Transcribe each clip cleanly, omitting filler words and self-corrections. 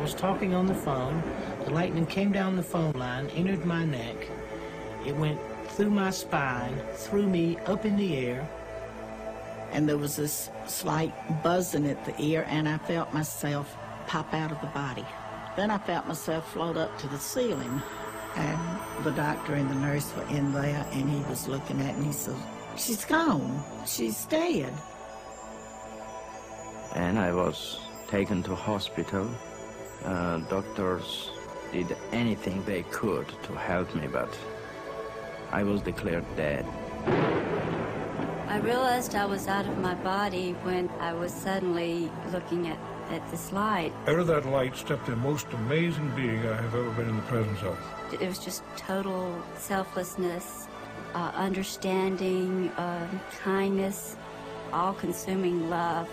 was talking on the phone. The lightning came down the phone line, entered my neck. It went through my spine, threw me up in the air. And there was this slight buzzing at the ear, and I felt myself pop out of the body. Then I felt myself float up to the ceiling, and the doctor and the nurse were in there, and he was looking at me. He said, "She's gone. She's dead." And I was taken to hospital. Doctors did anything they could to help me, but I was declared dead. I realized I was out of my body when I was suddenly looking at this light. Out of that light stepped the most amazing being I have ever been in the presence of. It was just total selflessness, understanding, kindness, all-consuming love,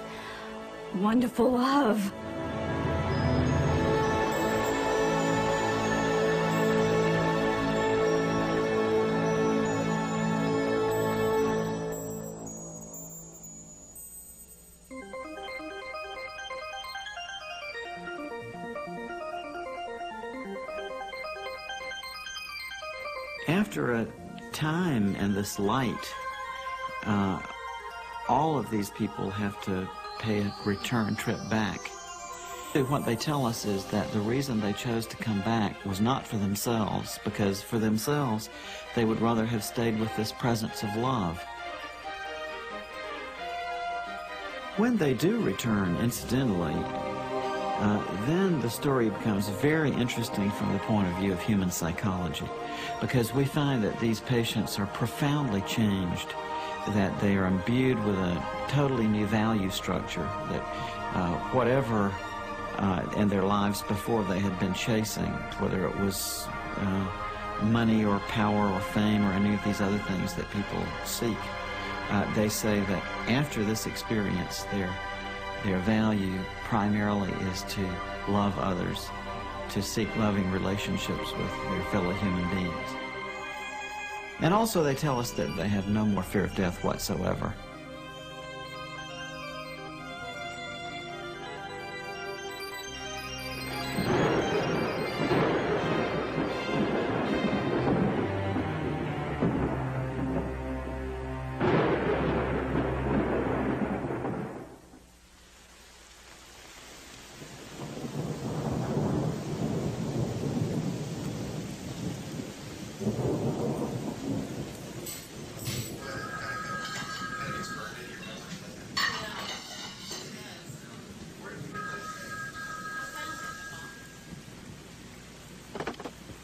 wonderful love. After a time in this light, all of these people have to pay a return trip back. What they tell us is that the reason they chose to come back was not for themselves, because for themselves, they would rather have stayed with this presence of love. When they do return, incidentally, then the story becomes very interesting from the point of view of human psychology, because we find that these patients are profoundly changed, that they are imbued with a totally new value structure, that whatever in their lives before they had been chasing, whether it was money or power or fame or any of these other things that people seek, they say that after this experience, their value primarily is to love others, to seek loving relationships with their fellow human beings. And also they tell us that they have no more fear of death whatsoever.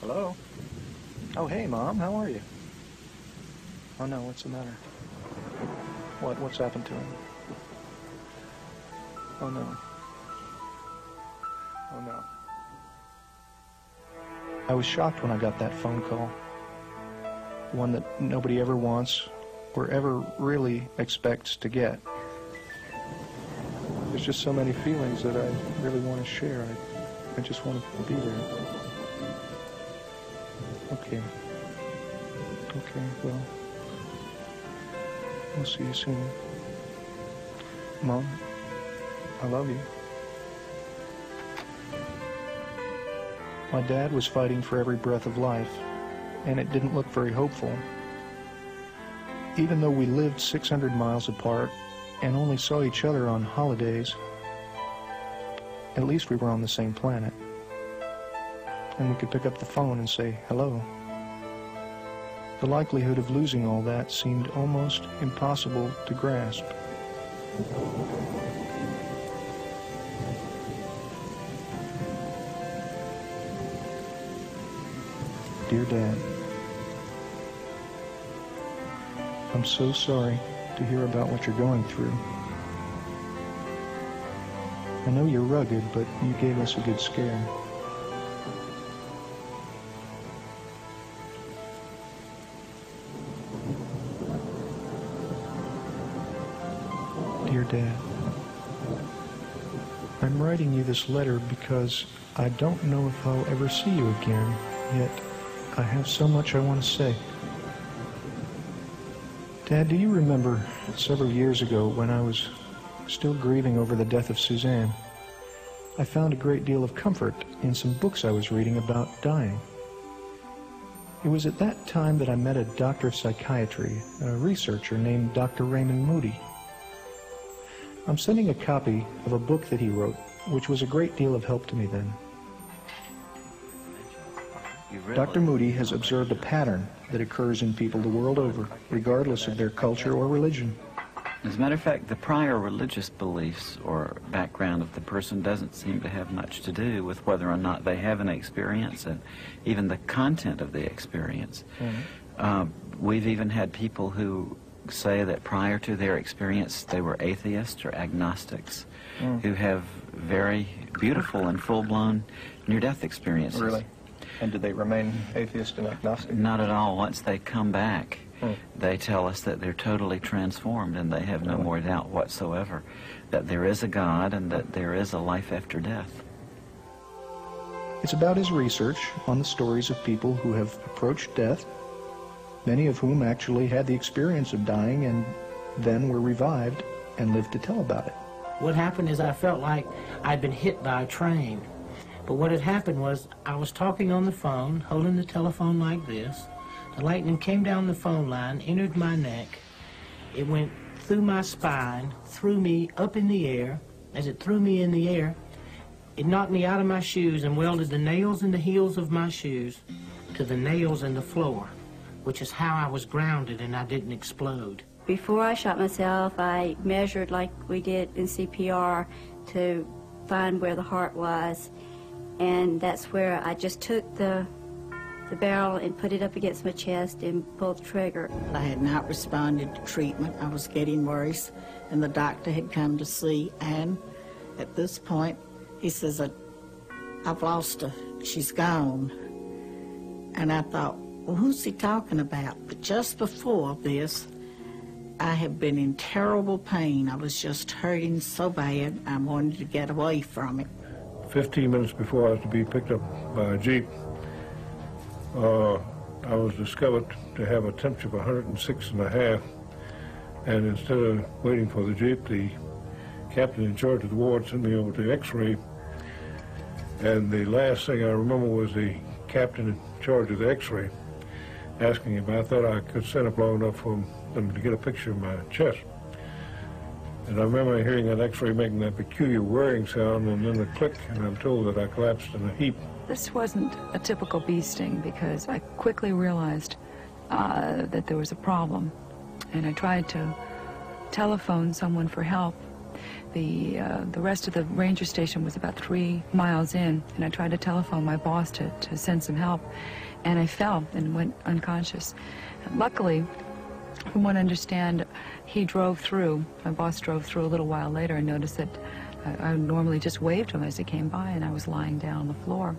Hello? Oh, hey, Mom, how are you? Oh, no, what's the matter? What's happened to him? Oh, no. Oh, no. I was shocked when I got that phone call. One that nobody ever wants or ever really expects to get. There's just so many feelings that I really want to share. I just want to be there. Okay. Okay, well, we'll see you soon. Mom, I love you. My dad was fighting for every breath of life, and it didn't look very hopeful. Even though we lived 600 miles apart and only saw each other on holidays, at least we were on the same planet. And we could pick up the phone and say hello. The likelihood of losing all that seemed almost impossible to grasp. Dear Dad, I'm so sorry to hear about what you're going through. I know you're rugged, but you gave us a good scare. Dear Dad, I'm writing you this letter because I don't know if I'll ever see you again, yet I have so much I want to say. Dad, do you remember several years ago when I was still grieving over the death of Suzanne? I found a great deal of comfort in some books I was reading about dying. It was at that time that I met a doctor of psychiatry, a researcher named Dr. Raymond Moody. I'm sending a copy of a book that he wrote, which was a great deal of help to me then. Dr. Moody has observed a pattern that occurs in people the world over, regardless of their culture or religion. As a matter of fact, the prior religious beliefs or background of the person doesn't seem to have much to do with whether or not they have an experience and even the content of the experience. We've even had people who say that prior to their experience they were atheists or agnostics who have very beautiful and full-blown near-death experiences. Really? And do they remain atheist and agnostic? Not at all. Once they come back, they tell us that they're totally transformed and they have no more doubt whatsoever that there is a God and that there is a life after death. It's about his research on the stories of people who have approached death, many of whom actually had the experience of dying and then were revived and lived to tell about it. What happened is I felt like I'd been hit by a train. But what had happened was I was talking on the phone, holding the telephone like this. The lightning came down the phone line, entered my neck. It went through my spine, threw me up in the air. As it threw me in the air, it knocked me out of my shoes and welded the nails in the heels of my shoes to the nails in the floor, which is how I was grounded and I didn't explode. Before I shot myself, I measured like we did in CPR to find where the heart was. And that's where I just took the barrel and put it up against my chest and pulled the trigger. I had not responded to treatment. I was getting worse, and the doctor had come to see Anne. At this point, he says, I've lost her. She's gone. And I thought, well, who's he talking about? But just before this, I had been in terrible pain. I was just hurting so bad, I wanted to get away from it. 15 minutes before I was to be picked up by a Jeep, I was discovered to have a temperature of 106.5, and instead of waiting for the Jeep, the captain in charge of the ward sent me over to X-ray, and the last thing I remember was the captain in charge of the X-ray asking if I thought I could stand up long enough for them to get a picture of my chest. And I remember hearing that X-ray making that peculiar whirring sound and then a click, and I'm told that I collapsed in a heap. This wasn't a typical bee sting because I quickly realized that there was a problem, and I tried to telephone someone for help. The rest of the ranger station was about 3 miles in, and I tried to telephone my boss to send some help, and I fell and went unconscious. Luckily, from what I understand, he drove through. My boss drove through a little while later and noticed that I normally just waved to him as he came by, and I was lying down on the floor,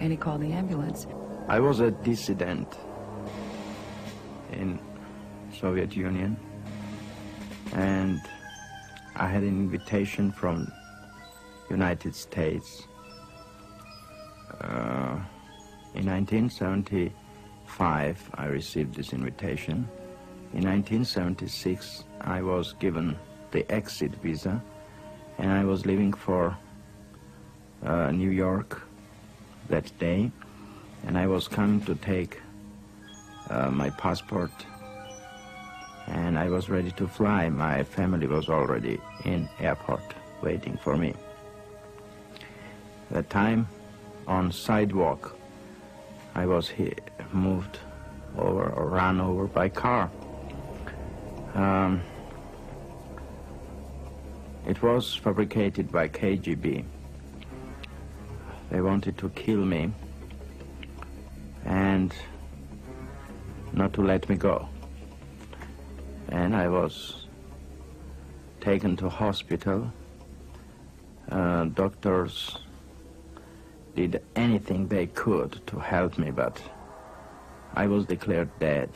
and he called the ambulance. I was a dissident in Soviet Union, and I had an invitation from United States. In 1975, I received this invitation. In 1976, I was given the exit visa, and I was leaving for New York that day, and I was coming to take my passport, and I was ready to fly. My family was already in airport waiting for me. At that time, on sidewalk, I was moved over or run over by car. It was fabricated by KGB. They wanted to kill me and not to let me go. And I was taken to hospital. Doctors did anything they could to help me, but I was declared dead.